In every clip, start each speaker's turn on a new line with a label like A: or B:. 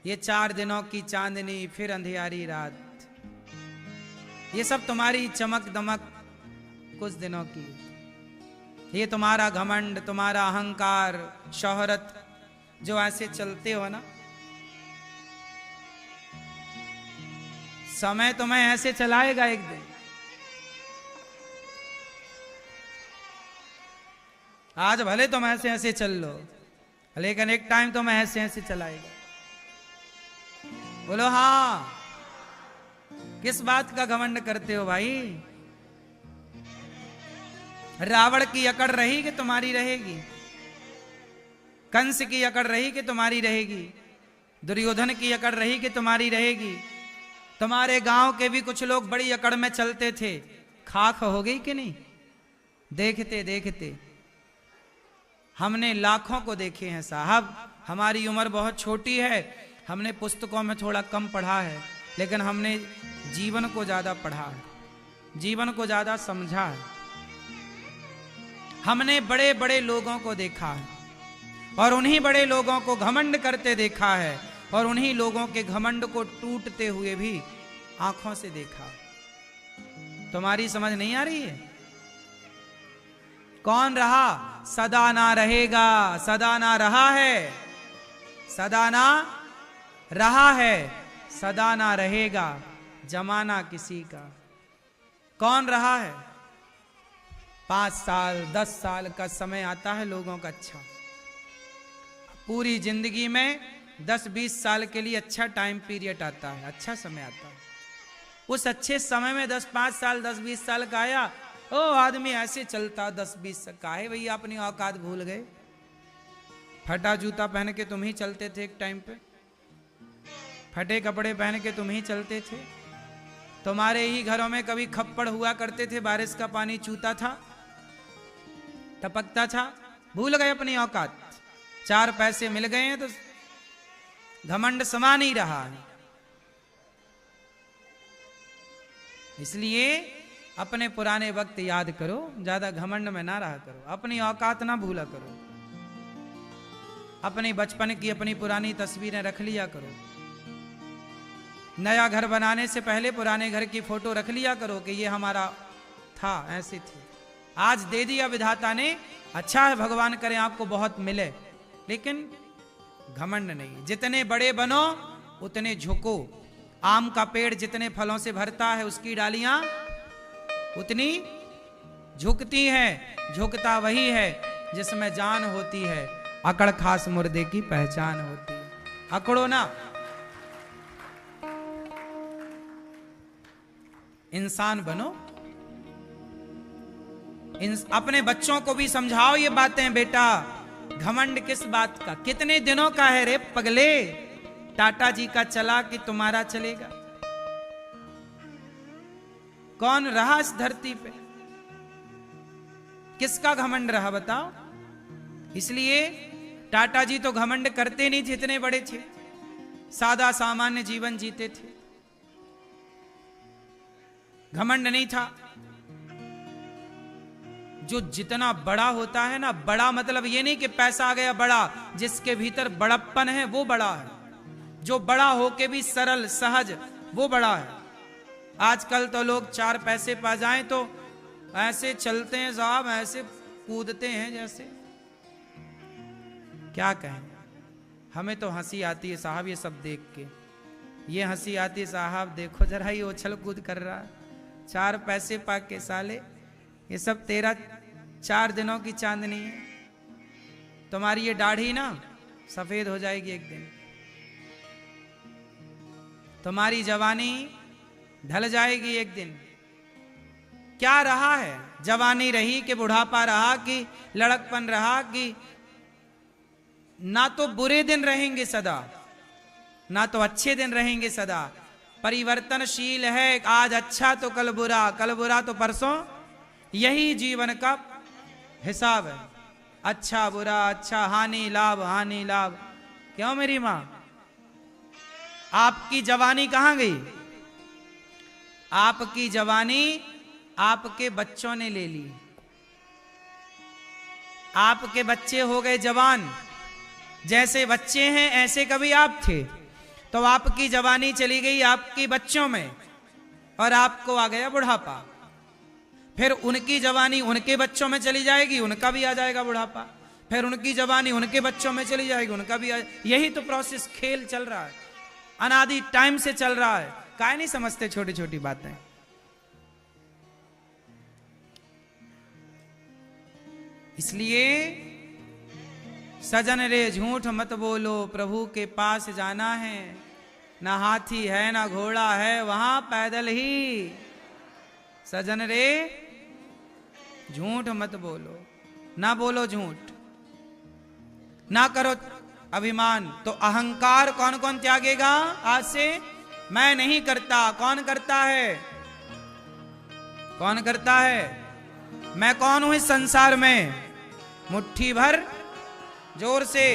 A: ये 4 दिनों की चांदनी फिर अंधियारी रात, ये सब तुम्हारी चमक दमक कुछ दिनों की। ये तुम्हारा घमंड, तुम्हारा अहंकार, शोहरत, जो ऐसे चलते हो ना, समय तुम्हें ऐसे चलाएगा एक दिन। आज भले तुम ऐसे ऐसे चल लो, लेकिन एक टाइम तुम्हें ऐसे ऐसे चलाएगा। बोलो हाँ, किस बात का घमंड करते हो भाई? रावण की अकड़ रही कि तुम्हारी रहेगी, कंस की अकड़ रही कि तुम्हारी रहेगी, दुर्योधन की अकड़ रही कि तुम्हारी रहेगी। तुम्हारे गांव के भी कुछ लोग बड़ी अकड़ में चलते थे, खाक हो गई कि नहीं? देखते देखते हमने लाखों को देखे हैं साहब। हमारी उम्र बहुत छोटी है, हमने पुस्तकों में थोड़ा कम पढ़ा है, लेकिन हमने जीवन को ज्यादा पढ़ा है, जीवन को ज्यादा समझा है। हमने बड़े बड़े लोगों को देखा है और उन्हीं बड़े लोगों को घमंड करते देखा है, और उन्हीं लोगों के घमंड को टूटते हुए भी आंखों से देखा। तुम्हारी समझ नहीं आ रही है? कौन रहा सदा ना रहेगा, सदा ना रहा है, सदा ना रहा है, सदा ना रहेगा जमाना किसी का। कौन रहा है? 5 साल 10 साल का समय आता है लोगों का अच्छा, पूरी जिंदगी में 10-20 साल के लिए अच्छा टाइम पीरियड आता है, अच्छा समय आता है। उस अच्छे समय में 5 साल 10-20 साल का आया, ओ आदमी ऐसे चलता 10-20 का है भैया, अपनी औकात भूल गए। फटा जूता पहन के तुम ही चलते थे एक टाइम पे, फटे कपड़े पहन के तुम ही चलते थे। तुम्हारे ही घरों में कभी खप्पड़ हुआ करते थे, बारिश का पानी चूता था, टपकता था। भूल गए अपनी औकात। 4 पैसे मिल गए हैं तो घमंड समा नहीं रहा है। इसलिए अपने पुराने वक्त याद करो, ज्यादा घमंड में ना रहा करो, अपनी औकात ना भूला करो। अपनी बचपन की अपनी पुरानी तस्वीरें रख लिया करो। नया घर बनाने से पहले पुराने घर की फोटो रख लिया करो कि ये हमारा था, ऐसे थे। आज दे दिया विधाता ने, अच्छा है, भगवान करे आपको बहुत मिले, लेकिन घमंड नहीं। जितने बड़े बनो उतने झुको। आम का पेड़ जितने फलों से भरता है, उसकी डालियां उतनी झुकती हैं। झुकता वही है जिसमें जान होती है, अकड़ खास मुर्दे की पहचान होती है। अकड़ो ना, इंसान बनो। अपने बच्चों को भी समझाओ ये बातें, बेटा घमंड किस बात का, कितने दिनों का है रे पगले? टाटा जी का चला कि तुम्हारा चलेगा? कौन रहा इस धरती पे? किसका घमंड रहा बताओ? इसलिए टाटा जी तो घमंड करते नहीं थे, इतने बड़े थे, सादा सामान्य जीवन जीते थे, घमंड नहीं था। जो जितना बड़ा होता है ना, बड़ा मतलब ये नहीं कि पैसा आ गया बड़ा, जिसके भीतर बड़प्पन है वो बड़ा है। जो बड़ा होके भी सरल सहज, वो बड़ा है। आजकल तो लोग 4 पैसे पा जाएं तो ऐसे चलते हैं साहब, ऐसे कूदते हैं जैसे, क्या कहें। हमें तो हंसी आती है साहब ये सब देख के। ये हंसी आती है साहब, देखो जरा ये उछल कूद कर रहा है, 4 पैसे पा के साले। ये सब तेरा 4 दिनों की चांदनी है। तुम्हारी ये दाढ़ी ना सफेद हो जाएगी एक दिन, तुम्हारी जवानी ढल जाएगी एक दिन। क्या रहा है? जवानी रही कि बुढ़ापा रहा कि लड़कपन रहा? कि ना तो बुरे दिन रहेंगे सदा, ना तो अच्छे दिन रहेंगे सदा। परिवर्तनशील है, आज अच्छा तो कल बुरा, कल बुरा तो परसों। यही जीवन का हिसाब है, अच्छा बुरा, अच्छा हानि लाभ, हानि लाभ। क्यों मेरी मां, आपकी जवानी कहां गई? आपकी जवानी आपके बच्चों ने ले ली। आपके बच्चे हो गए जवान। जैसे बच्चे हैं ऐसे कभी आप थे। तो आपकी जवानी चली गई आपकी बच्चों में और आपको आ गया बुढ़ापा। फिर उनकी जवानी उनके बच्चों में चली जाएगी, उनका भी आ जाएगा बुढ़ापा। फिर उनकी जवानी उनके बच्चों में चली जाएगी, उनका भी यही तो प्रोसेस, खेल चल रहा है, अनादि टाइम से चल रहा है। काहे नहीं समझते छोटी छोटी बातें। इसलिए सजन रे झूठ मत बोलो, प्रभु के पास जाना है, ना हाथी है ना घोड़ा है, वहां पैदल ही। सजन रे झूठ मत बोलो, ना बोलो झूठ, ना करो अभिमान। तो अहंकार कौन कौन त्यागेगा आज से? मैं नहीं करता। कौन करता है? कौन करता है? मैं कौन हूं इस संसार में? मुट्ठी भर, जोर से,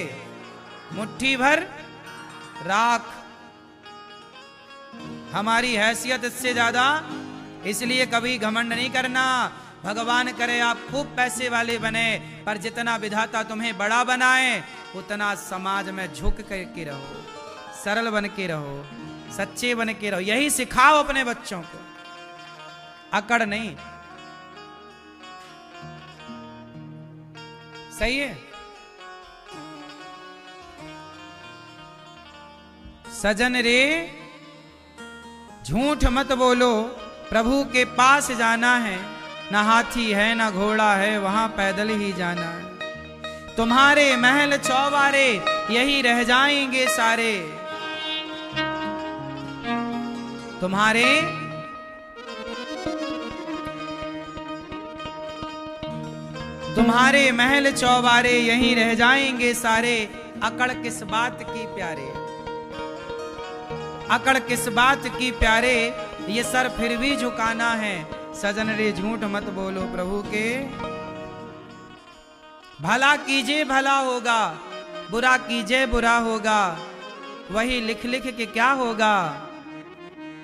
A: मुट्ठी भर राख। हमारी हैसियत इससे ज्यादा, इसलिए कभी घमंड नहीं करना। भगवान करे आप खूब पैसे वाले बने, पर जितना विधाता तुम्हें बड़ा बनाए उतना समाज में झुक करके रहो, सरल बन के रहो, सच्चे बन के रहो। यही सिखाओ अपने बच्चों को, अकड़ नहीं। सही है? सजन रे झूठ मत बोलो, प्रभु के पास जाना है, ना हाथी है ना घोड़ा है, वहां पैदल ही जाना है। तुम्हारे महल चौबारे यही रह जाएंगे सारे। तुम्हारे महल चौबारे यहीं रह जाएंगे सारे। अकड़ किस बात की प्यारे, अकड़ किस बात की प्यारे, ये सर फिर भी झुकाना है। सजन रे झूठ मत बोलो, प्रभु के भला कीजिए भला होगा, बुरा कीजिए बुरा होगा, वही लिख लिख के क्या होगा।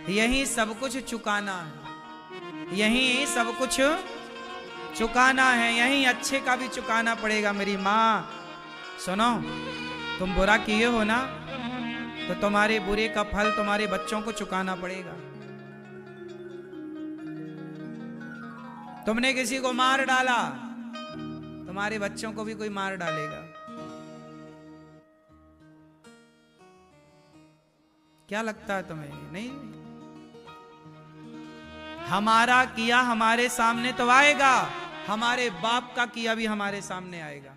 A: यही सब कुछ चुकाना है, यही सब कुछ चुकाना है, यही अच्छे का भी चुकाना पड़ेगा। मेरी माँ सुनो, तुम बुरा किए हो ना, तो तुम्हारे बुरे का फल तुम्हारे बच्चों को चुकाना पड़ेगा। तुमने किसी को मार डाला, तुम्हारे बच्चों को भी कोई मार डालेगा। क्या लगता है तुम्हें? नहीं, हमारा किया हमारे सामने तो आएगा, हमारे बाप का किया भी हमारे सामने आएगा।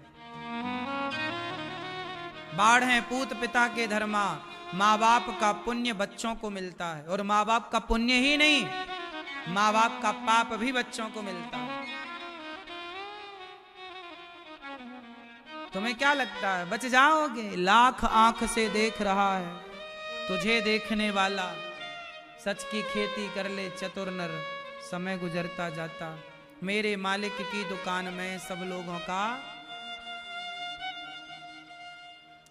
A: बाढ़ है पूत पिता के धर्मा, माँ बाप का पुण्य बच्चों को मिलता है, और माँ बाप का पुण्य ही नहीं, माँ बाप का पाप भी बच्चों को मिलता है। तुम्हें क्या लगता है बच जाओगे? लाख आंख से देख रहा है तुझे देखने वाला, सच की खेती कर ले चतुर नर, समय गुजरता जाता। मेरे मालिक की दुकान में सब लोगों का।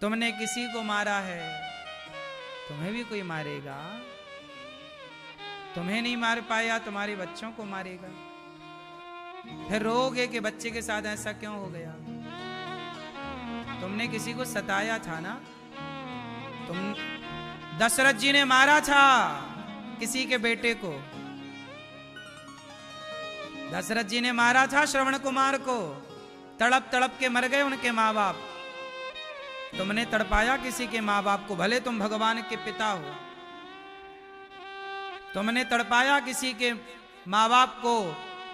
A: तुमने किसी को मारा है, तुम्हें भी कोई मारेगा। तुम्हें नहीं मार पाया, तुम्हारे बच्चों को मारेगा। फिर रोगे कि बच्चे के साथ ऐसा क्यों हो गया। तुमने किसी को सताया था ना, तुम दशरथ जी ने मारा था किसी के बेटे को, दशरथ जी ने मारा था श्रवण कुमार को, तड़प तड़प के मर गए उनके माँ बाप। तुमने तड़पाया किसी के माँ बाप को, भले तुम भगवान के पिता हो, तुमने तड़पाया किसी के माँ बाप को,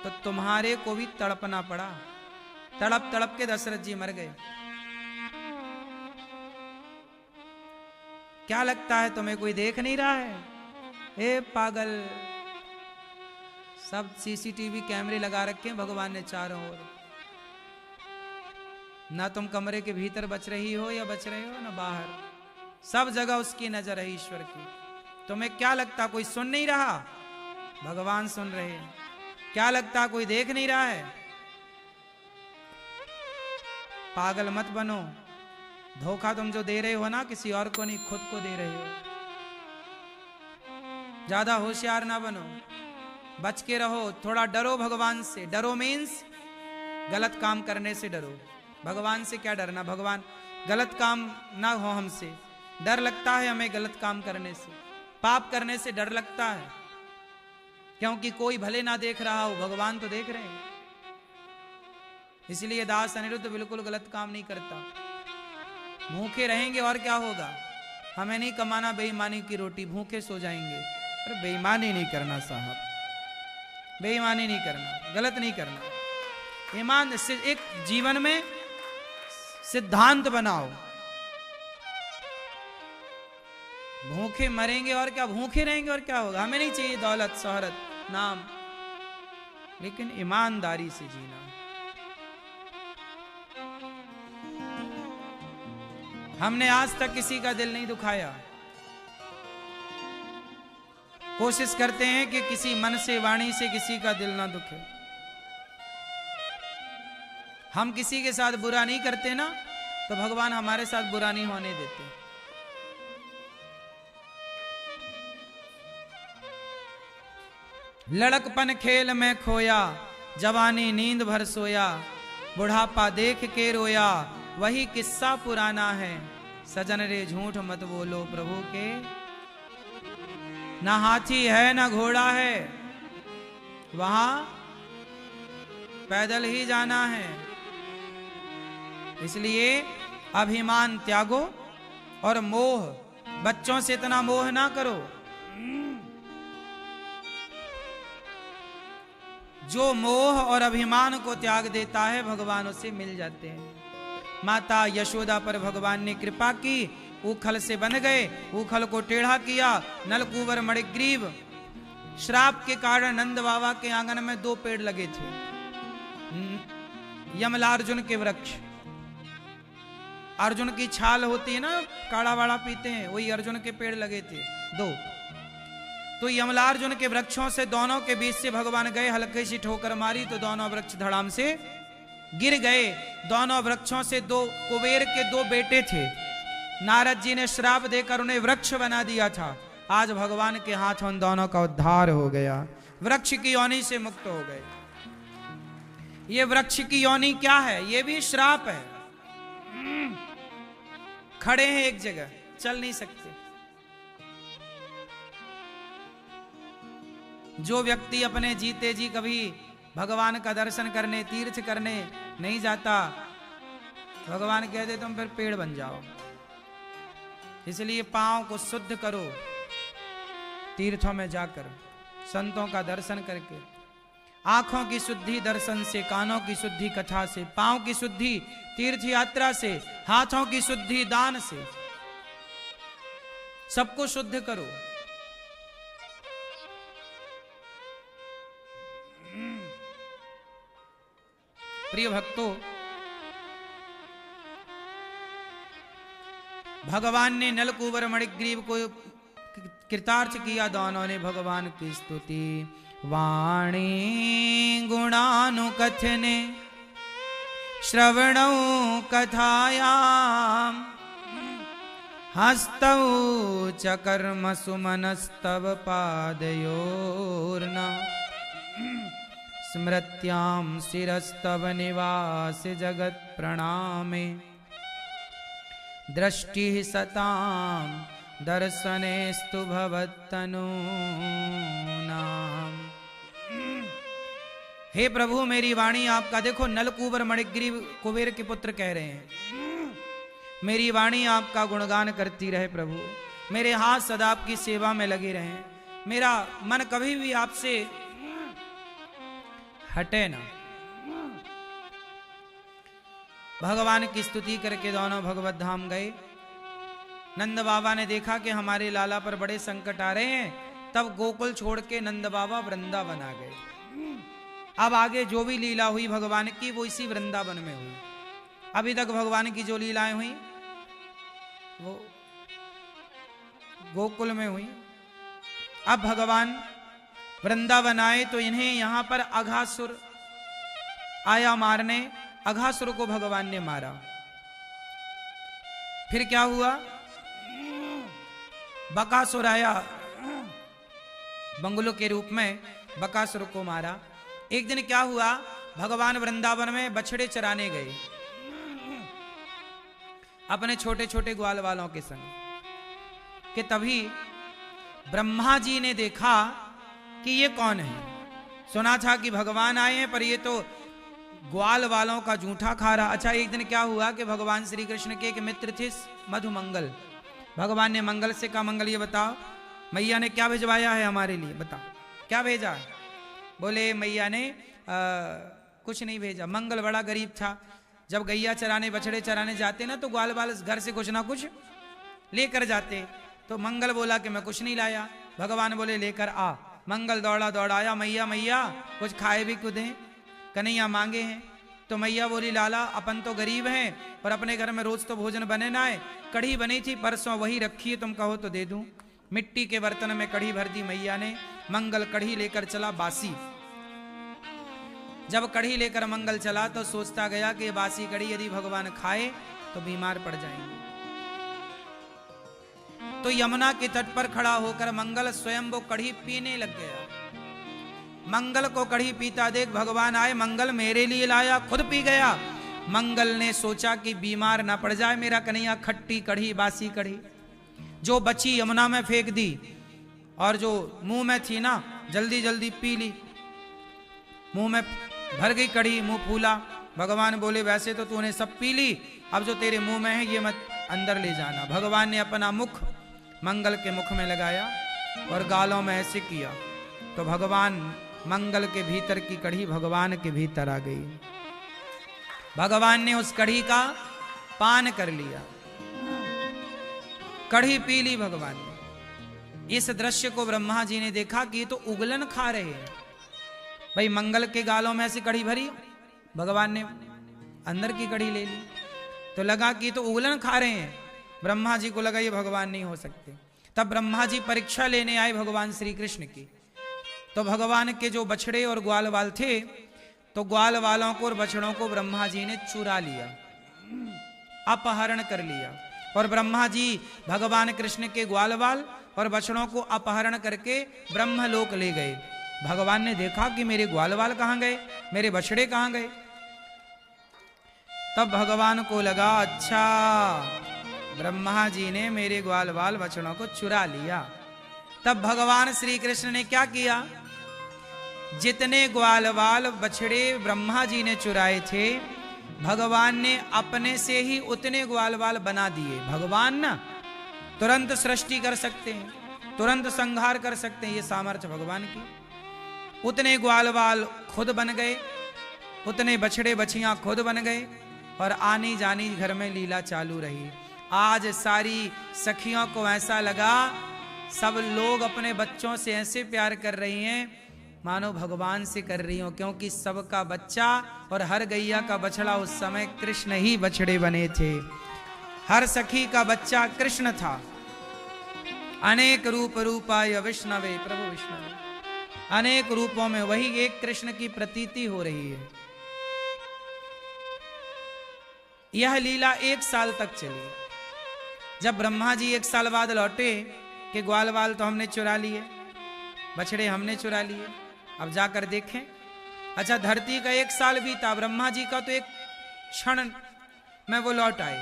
A: तो तुम्हारे को भी तड़पना पड़ा। तड़प तड़प के दशरथ जी मर गए। क्या लगता है तुम्हें कोई देख नहीं रहा है? ए पागल, सब सीसीटीवी कैमरे लगा रखे हैं भगवान ने चारों ओर। ना तुम कमरे के भीतर बच रही हो या बच रहे हो ना बाहर, सब जगह उसकी नजर है, ईश्वर की। तुम्हें क्या लगता कोई सुन नहीं रहा? भगवान सुन रहे हैं। क्या लगता कोई देख नहीं रहा है? पागल मत बनो। धोखा तुम जो दे रहे हो ना, किसी और को नहीं, खुद को दे रहे हो। ज्यादा होशियार ना बनो, बच के रहो, थोड़ा डरो भगवान से। डरो मीन्स गलत काम करने से डरो। भगवान से क्या डरना, भगवान गलत काम ना हो हमसे, डर लगता है हमें गलत काम करने से, पाप करने से डर लगता है, क्योंकि कोई भले ना देख रहा हो, भगवान तो देख रहे हैं। इसलिए दास अनिरुद्ध बिल्कुल गलत काम नहीं करता। भूखे रहेंगे और क्या होगा, हमें नहीं कमाना बेईमानी की रोटी, भूखे सो जाएंगे। पर बेईमानी नहीं करना साहब, बेईमानी नहीं करना, गलत नहीं करना। ईमान से एक जीवन में सिद्धांत बनाओ। भूखे मरेंगे और क्या, भूखे रहेंगे और क्या होगा, हमें नहीं चाहिए दौलत शोहरत नाम, लेकिन ईमानदारी से जीना। हमने आज तक किसी का दिल नहीं दुखाया, कोशिश करते हैं कि किसी मन से वाणी से किसी का दिल ना दुखे। हम किसी के साथ बुरा नहीं करते ना, तो भगवान हमारे साथ बुरा नहीं होने देते। लड़कपन खेल में खोया, जवानी नींद भर सोया, बुढ़ापा देख के रोया, वही किस्सा पुराना है। सजन रे झूठ मत बोलो प्रभु के, ना हाथी है ना घोड़ा है, वहां पैदल ही जाना है। इसलिए अभिमान त्यागो और मोह, बच्चों से इतना मोह ना करो। जो मोह और अभिमान को त्याग देता है भगवान उसे मिल जाते हैं। माता यशोदा पर भगवान ने कृपा की, ऊखल से बन गए, ऊखल को टेढ़ा किया, नलकूबर मणिग्रीव। श्राप के कारण नंद बाबा के आंगन में 2 पेड़ लगे थे, यमलार्जुन के वृक्ष। अर्जुन की छाल होती है ना, काढ़ा वाड़ा पीते हैं, वही अर्जुन के पेड़ लगे थे 2। तो यमलार्जुन के वृक्षों से दोनों के बीच से भगवान गए, हल्की सी ठोकर मारी तो दोनों वृक्ष धड़ाम से गिर गए। दोनों वृक्षों से 2 कुबेर के 2 बेटे थे। नारद जी ने श्राप देकर उन्हें वृक्ष बना दिया था। आज भगवान के हाथ उन दोनों का उद्धार हो गया, वृक्ष की योनि से मुक्त हो गए। ये वृक्ष की योनि क्या है, ये भी श्राप है। खड़े हैं एक जगह, चल नहीं सकते। जो व्यक्ति अपने जीते जी कभी भगवान का दर्शन करने, तीर्थ करने नहीं जाता, भगवान कहते तुम फिर पेड़ बन जाओ। इसलिए पांव को शुद्ध करो, तीर्थों में जाकर संतों का दर्शन करके। आंखों की शुद्धि दर्शन से, कानों की शुद्धि कथा से, पांव की शुद्धि तीर्थ यात्रा से, हाथों की शुद्धि दान से। सबको शुद्ध करो। प्रिय भक्तों, भगवान ने नलकूबर मणिग्रीव को कृतार्थ किया। दोनों ने भगवान की स्तुति वाणी गुणानुकथने श्रवणौ कथायाम हस्तौ च कर्म सुमनस्तव पादयोर्न स्मृत्याम शिरस्तव निवास जगत प्रणामे दृष्टि सताम दर्शनेस्तु भवत्तनूनाम। हे प्रभु, मेरी वाणी आपका, देखो नलकूबर मणिग्रीव कुबेर के पुत्र कह रहे हैं, मेरी वाणी आपका गुणगान करती रहे प्रभु। मेरे हाथ सदा आपकी सेवा में लगे रहे, मेरा मन कभी भी आपसे हटे ना। भगवान की स्तुति करके दोनों भगवत धाम गए। नंद बाबा ने देखा कि हमारे लाला पर बड़े संकट आ रहे हैं, तब गोकुल छोड़ के नंद बाबा वृंदावन आ गए। अब आगे जो भी लीला हुई भगवान की, वो इसी वृंदावन में हुई। अभी तक भगवान की जो लीलाएं हुई वो गोकुल में हुई। अब भगवान वृंदावन आए तो इन्हें यहां पर अघासुर आया मारने। अघासुर को भगवान ने मारा। फिर क्या हुआ, बकासुर आया बंगलो के रूप में, बकासुर को मारा। एक दिन क्या हुआ, भगवान वृंदावन में बछड़े चराने गए अपने छोटे छोटे ग्वाल वालों के संग। कि तभी ब्रह्मा जी ने देखा कि ये कौन है। सुना था कि भगवान आए हैं, पर ये तो ग्वाल वालों का जूठा खा रहा। अच्छा, एक दिन क्या हुआ कि भगवान श्री कृष्ण के एक मित्र थे मधुमंगल। भगवान ने मंगल से कहा, मंगल ये बताओ मैया ने क्या भिजवाया है हमारे लिए, बताओ क्या भेजा है। बोले मैया ने कुछ नहीं भेजा। मंगल बड़ा गरीब था, जब गैया चराने बछड़े चराने जाते ना तो ग्वाल वाल घर से कुछ ना कुछ लेकर जाते। तो मंगल बोला कि मैं कुछ नहीं लाया। भगवान बोले लेकर आ। मंगल दौड़ा दौड़ा आया, मैया मैया कुछ खाए भी कुछ दें, कन्हैया मांगे हैं। तो मैया बोली लाला अपन तो गरीब हैं और अपने घर में रोज तो भोजन बने ना है, कढ़ी बनी थी परसों वही रखी है, तुम कहो तो दे दूं। मिट्टी के बर्तन में कढ़ी भर दी मैया ने। मंगल कढ़ी लेकर चला बासी। जब कढ़ी लेकर मंगल चला तो सोचता गया कि बासी कढ़ी यदि भगवान खाए तो बीमार पड़ जाएंगे। तो यमुना के तट पर खड़ा होकर मंगल स्वयं वो कढ़ी पीने लग गया। मंगल को कढ़ी पीता देख भगवान आए, मंगल मेरे लिए लाया, खुद पी गया। मंगल ने सोचा कि बीमार ना पड़ जाए मेरा कन्हैया, खट्टी कढ़ी बासी कढ़ी जो बची यमुना में फेंक दी और जो मुंह में थी ना जल्दी जल्दी पी ली। मुंह में भर गई कढ़ी, मुंह फूला। भगवान बोले वैसे तो तूने सब पी ली, अब जो तेरे मुंह में है ये मत अंदर ले जाना। भगवान ने अपना मुख मंगल के मुख में लगाया और गालों में ऐसे किया तो भगवान मंगल के भीतर की कढ़ी भगवान के भीतर आ गई। भगवान ने उस कढ़ी का पान कर लिया, कढ़ी पी ली भगवान ने। इस दृश्य को ब्रह्मा जी ने देखा कि ये तो उगलन खा रहे हैं। भाई मंगल के गालों में ऐसी कढ़ी भरी, भगवान ने अंदर की कढ़ी ले ली तो लगा कि तो उगलन खा रहे हैं। ब्रह्मा जी को लगा ये भगवान नहीं हो सकते। तब ब्रह्मा जी परीक्षा लेने आए भगवान श्री कृष्ण की। तो भगवान के जो बछड़े और ग्वाल वाल थे तो ग्वाल वालों को और बछड़ों को ब्रह्मा जी ने चुरा लिया, अपहरण कर लिया। और ब्रह्मा जी भगवान कृष्ण के ग्वाल वाल और बछड़ों को अपहरण करके ब्रह्मलोक ले गए। भगवान ने देखा कि मेरे ग्वाल वाल कहां गए, मेरे बछड़े कहां गए। तब भगवान को लगा अच्छा ब्रह्मा जी ने मेरे ग्वाल वाल बछड़ों को चुरा लिया। तब भगवान श्री कृष्ण ने क्या किया, जितने ग्वाल वाल बछड़े ब्रह्मा जी ने चुराए थे भगवान ने अपने से ही उतने ग्वाल वाल बना दिए। भगवान ना तुरंत सृष्टि कर सकते हैं, तुरंत संहार कर सकते हैं, ये सामर्थ्य भगवान की। उतने ग्वाल वाल खुद बन गए, उतने बछड़े बछियां खुद बन गए और आनी जानी घर में लीला चालू रही। आज सारी सखियों को ऐसा लगा सब लोग अपने बच्चों से ऐसे प्यार कर रही हैं मानो भगवान से कर रही हो, क्योंकि सबका बच्चा और हर गैया का बछड़ा उस समय कृष्ण ही बछड़े बने थे। हर सखी का बच्चा कृष्ण था। अनेक रूप रूपाय विष्णवे प्रभु विष्णवे, अनेक रूपों में वही एक कृष्ण की प्रतीति हो रही है। यह लीला 1 साल तक चली। जब ब्रह्मा जी 1 साल बाद लौटे कि ग्वाल वाल तो हमने चुरा लिए, बछड़े हमने चुरा लिए, अब जाकर देखें। अच्छा, धरती का 1 साल बीता, ब्रह्मा जी का तो एक क्षण में वो लौट आए।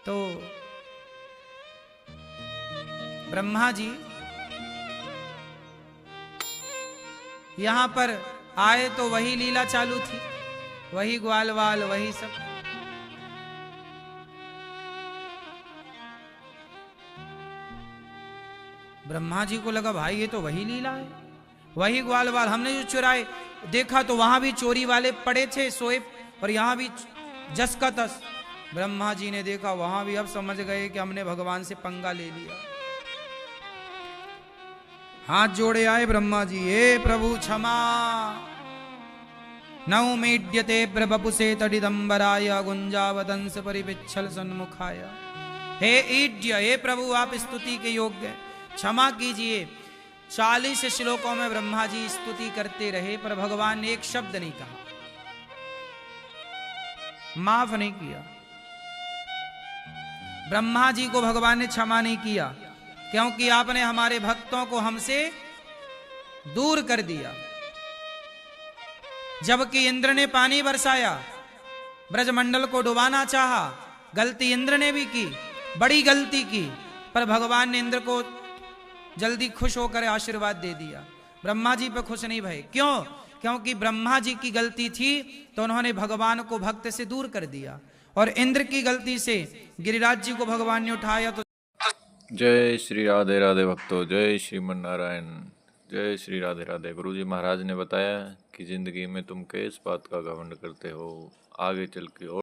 A: तो ब्रह्मा जी यहां पर आए तो वही लीला चालू थी, वही ग्वाल वाल वही सब। ब्रह्मा जी को लगा भाई ये तो वही लीला है, वही ग्वाल वाल हमने जो चुराए। देखा तो वहां भी चोरी वाले पड़े थे सोए और यहां भी जस का तस। ब्रह्मा जी ने देखा वहां भी, अब समझ गए कि हमने भगवान से पंगा ले लिया। हाथ जोड़े आए ब्रह्मा जी, हे प्रभु क्षमा, नौ मीड्यते प्रभपुसे तडिदंबराय गुंजावदंस परिपिच्छल सन्मुखाय। हे ईड्य, हे प्रभु आप स्तुति के योग्य, क्षमा कीजिए। 40 श्लोकों में ब्रह्मा जी स्तुति करते रहे पर भगवान ने एक शब्द नहीं कहा, माफ नहीं किया। ब्रह्मा जी को भगवान ने क्षमा नहीं किया क्योंकि आपने हमारे भक्तों को हमसे दूर कर दिया। जबकि इंद्र ने पानी बरसाया, ब्रजमंडल को डुबाना चाहा, गलती इंद्र ने भी की, बड़ी गलती की, पर भगवान ने इंद्र को जल्दी खुश होकर आशीर्वाद दे दिया। ब्रह्मा जी पे खुश नहीं भय। क्यों? क्योंकि ब्रह्मा जी की गलती थी तो उन्होंने भगवान को भक्त से दूर कर दिया, और इंद्र की गलती से गिरिराज जी को भगवान ने उठाया। तो
B: जय श्री राधे राधे भक्तों, जय श्रीमन नारायण, जय श्री राधे राधे। गुरु जी महाराज ने बताया कि जिंदगी में तुम किस बात का घमंड करते हो, आगे चल के और